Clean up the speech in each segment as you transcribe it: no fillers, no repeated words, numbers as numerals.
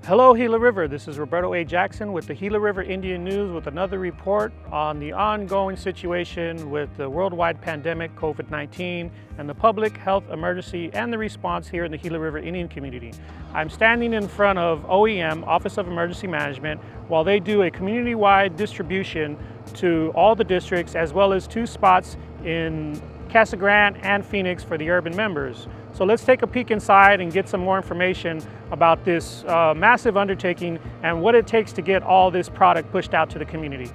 Hello Gila River, this is Roberto A. Jackson with the Gila River Indian News with another report on the ongoing situation with the worldwide pandemic COVID-19 and the public health emergency and the response here in the Gila River Indian community. I'm standing in front of OEM, Office of Emergency Management, while they do a community-wide distribution to all the districts as well as 2 spots in Casa Grande and Phoenix for the urban members. So let's take a peek inside and get some more information about this massive undertaking and what it takes to get all this product pushed out to the community.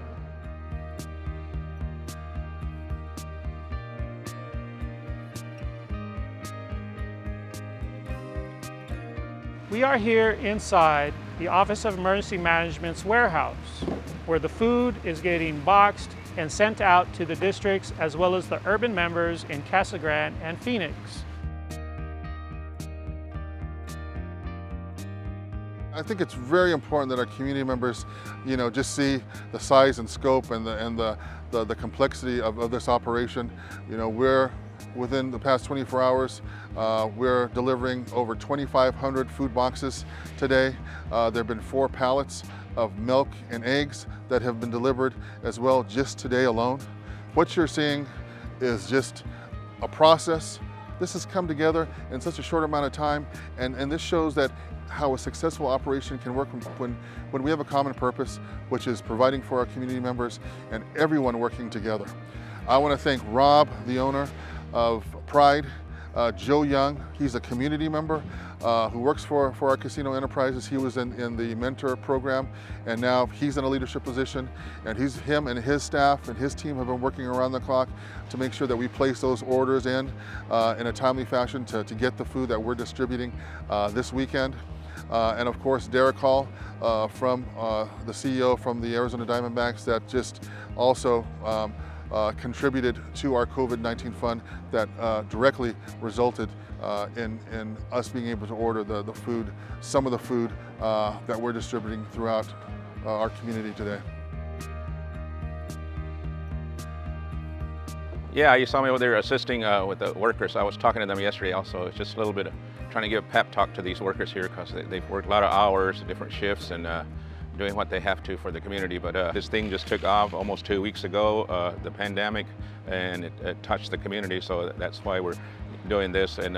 We are here inside the Office of Emergency Management's warehouse, where the food is getting boxed and sent out to the districts as well as the urban members in Casa Grande and Phoenix. I think it's very important that our community members, just see the size and scope and the complexity of this operation. We're within the past 24 hours, we're delivering over 2,500 food boxes today. There have been 4 pallets of milk and eggs that have been delivered as well just today alone. What you're seeing is just a process. This has come together in such a short amount of time, and this shows that how a successful operation can work when we have a common purpose, which is providing for our community members and everyone working together. I want to thank Rob, the owner of Pride, Joe Young. He's a community member who works for our casino enterprises. He was in the mentor program, and now he's in a leadership position, and him and his staff and his team have been working around the clock to make sure that we place those orders in a timely fashion to get the food that we're distributing this weekend. And of course, Derek Hall from the CEO from the Arizona Diamondbacks that just also contributed to our COVID-19 fund that directly resulted in us being able to order the food, some of the food that we're distributing throughout our community today. Yeah, you saw me over there assisting with the workers. I was talking to them yesterday also. It's just a little bit of trying to give a pep talk to these workers here because they've worked a lot of hours, different shifts, and doing what they have to for the community. But this thing just took off almost 2 weeks ago, the pandemic, and it touched the community. So that's why we're doing this and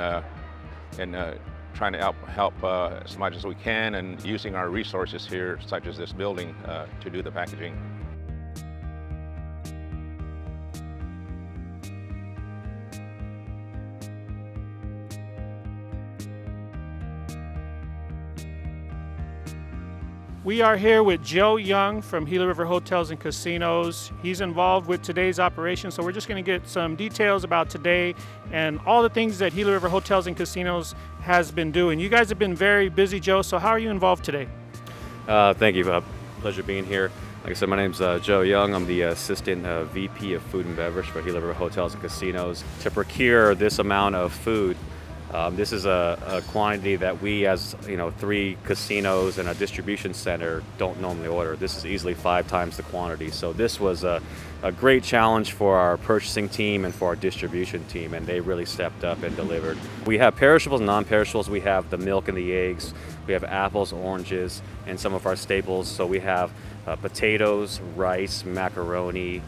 trying to help as much as we can and using our resources here, such as this building, to do the packaging. We are here with Joe Young from Gila River Hotels and Casinos. He's involved with today's operation, so we're just going to get some details about today and all the things that Gila River Hotels and Casinos has been doing. You guys have been very busy, Joe, so how are you involved today? Thank you. Pleasure being here. Like I said, my name's Joe Young. I'm the Assistant VP of Food and Beverage for Gila River Hotels and Casinos. To procure this amount of food, this is a quantity that we, as 3 casinos and a distribution center, don't normally order. This is easily 5 times the quantity. So this was a great challenge for our purchasing team and for our distribution team, and they really stepped up and delivered. We have perishables and non-perishables. We have the milk and the eggs. We have apples, oranges, and some of our staples. So we have potatoes, rice, macaroni,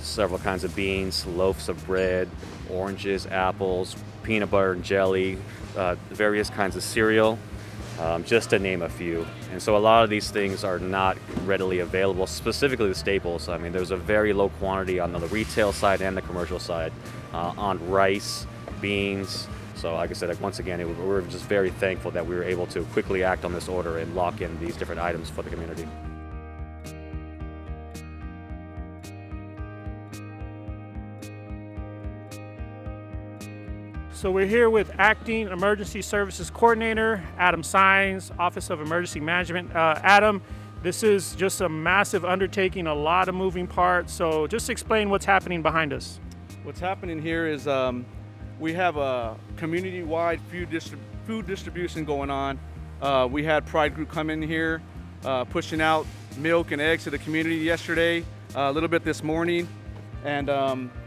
several kinds of beans, loaves of bread, oranges, apples, peanut butter and jelly, various kinds of cereal, just to name a few. And so a lot of these things are not readily available, specifically the staples. I mean, there's a very low quantity on the retail side and the commercial side on rice, beans. So like I said, once again, we're just very thankful that we were able to quickly act on this order and lock in these different items for the community. So we're here with Acting Emergency Services Coordinator, Adam Sines, Office of Emergency Management. Adam, this is just a massive undertaking, a lot of moving parts. So just explain what's happening behind us. What's happening here is we have a community-wide food distribution going on. We had Pride Group come in here, pushing out milk and eggs to the community yesterday, a little bit this morning. And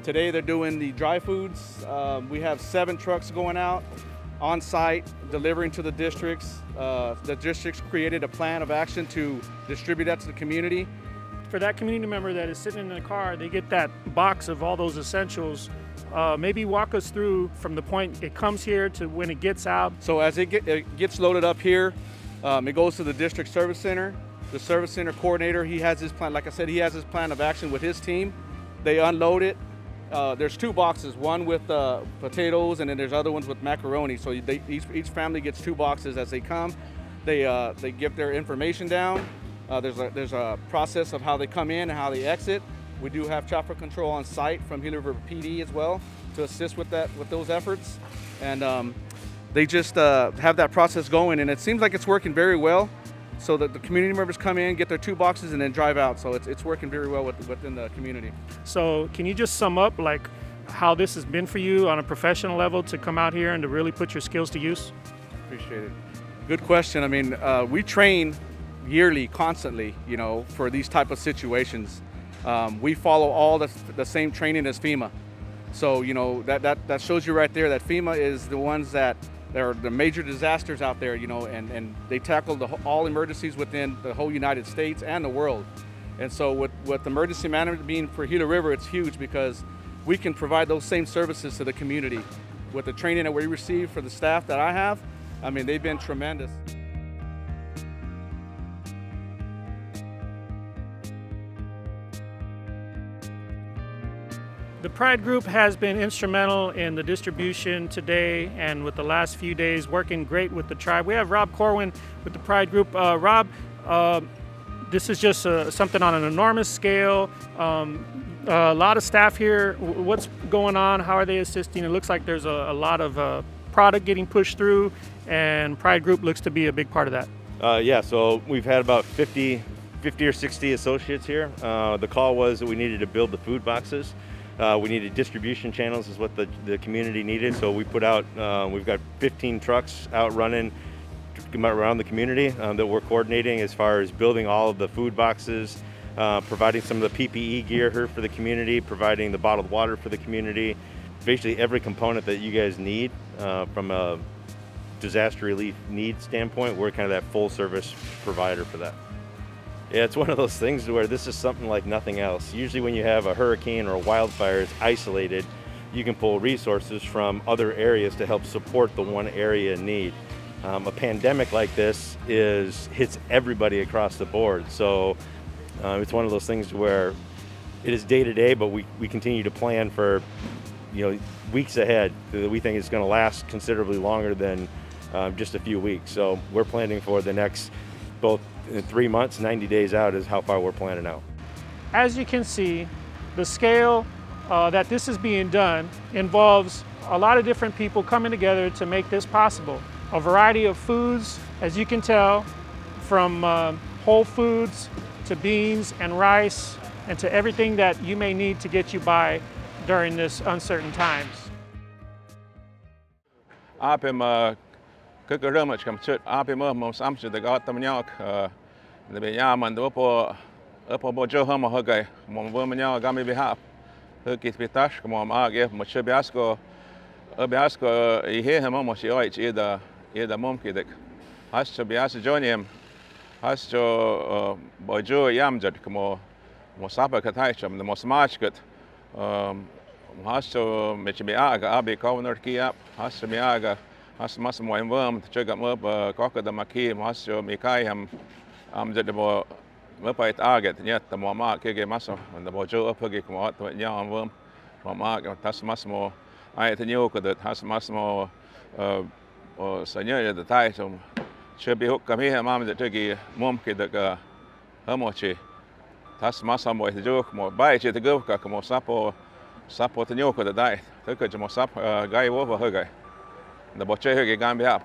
today they're doing the dry foods. We have 7 trucks going out. on site, delivering to the districts. The districts created a plan of action to distribute that to the community. For that community member that is sitting in the car, they get that box of all those essentials. Maybe walk us through from the point it comes here to when it gets out. So as it gets loaded up here, it goes to the district service center. The service center coordinator, he has his plan. Like I said, he has his plan of action with his team. They unload it. There's two boxes, one with potatoes, and then there's other ones with macaroni. So each family gets two boxes as they come. They give their information down. There's a process of how they come in and how they exit. We do have chopper control on site from Gila River PD as well to assist with those efforts. And they just have that process going, and it seems like it's working very well. So that the community members come in, get their two boxes, and then drive out. So it's working very well within the community. So can you just sum up like how this has been for you on a professional level to come out here and to really put your skills to use? Appreciate it. Good question. I mean, we train yearly, constantly, for these type of situations. We follow all the same training as FEMA. So, that shows you right there that FEMA is the ones that are the major disasters out there, and they tackle all emergencies within the whole United States and the world. And so with emergency management being for Gila River, it's huge because we can provide those same services to the community. With the training that we receive for the staff that I have, I mean, they've been tremendous. The Pride Group has been instrumental in the distribution today and with the last few days, working great with the tribe. We have Rob Corwin with the Pride Group. Rob, this is just something on an enormous scale. A lot of staff here. What's going on? How are they assisting? It looks like there's a lot of product getting pushed through, and Pride Group looks to be a big part of that. Yeah, so we've had about 50 or 60 associates here. The call was that we needed to build the food boxes. We needed distribution channels is what the community needed. So we put out, we've got 15 trucks out running around the community that we're coordinating as far as building all of the food boxes, providing some of the PPE gear here for the community, providing the bottled water for the community, basically every component that you guys need from a disaster relief need standpoint. We're kind of that full service provider for that. Yeah, it's one of those things where this is something like nothing else. Usually when you have a hurricane or a wildfire, it's isolated. You can pull resources from other areas to help support the one area in need. A pandemic like this hits everybody across the board. So it's one of those things where it is day to day, but we continue to plan for weeks ahead. We think it's going to last considerably longer than just a few weeks. So we're planning for the next both 3 months, 90 days out is how far we're planning out. As you can see, the scale that this is being done involves a lot of different people coming together to make this possible. A variety of foods, as you can tell, from whole foods to beans and rice and to everything that you may need to get you by during this uncertain times. Cứ rơm ở trong chợ áp mồm xăm chợ để gót tầm nhau để bây giờ mình đó po chơi hơn mà hơi gầy mồm vừa mình nhau gami bị hạp hơi kít bị tash mồm ghé một chơi biasco ý hệ mà một chơi ý đã mồm kít được hát chơi biasco joinem hát chơi bao chơi yam chợ một sáp cái thay chậm một smart kít hát chơi mấy chơi biasco bị câu nổi kia hát chơi biasco Has massimo en worm to check up cocker the maki has mikai the boไปtargetเนี่ยแต่หมอมาเกี่ยมัสมันแต่บ่เจอเพื่อเกี่ยหมอตัวเนี่ยอันเวิร์มหมอมาทัสมัสโมไอ้ที่นิ้วก็เดือดทัสมัสโมสัญญาจะได้ชมเชื่อไปหุกกับพี่มามันจะเจอกี่มุมกี่เด็กเฮมอชีทัสมัสโมที่จูหมอใบเชื่อที่กูกับหมอซับที่นิ้วก็ได้ถ้าเกิดจะหมอซับไกววัวเฮ้ยไงแต่บ่เจอเฮ้ยการแบบ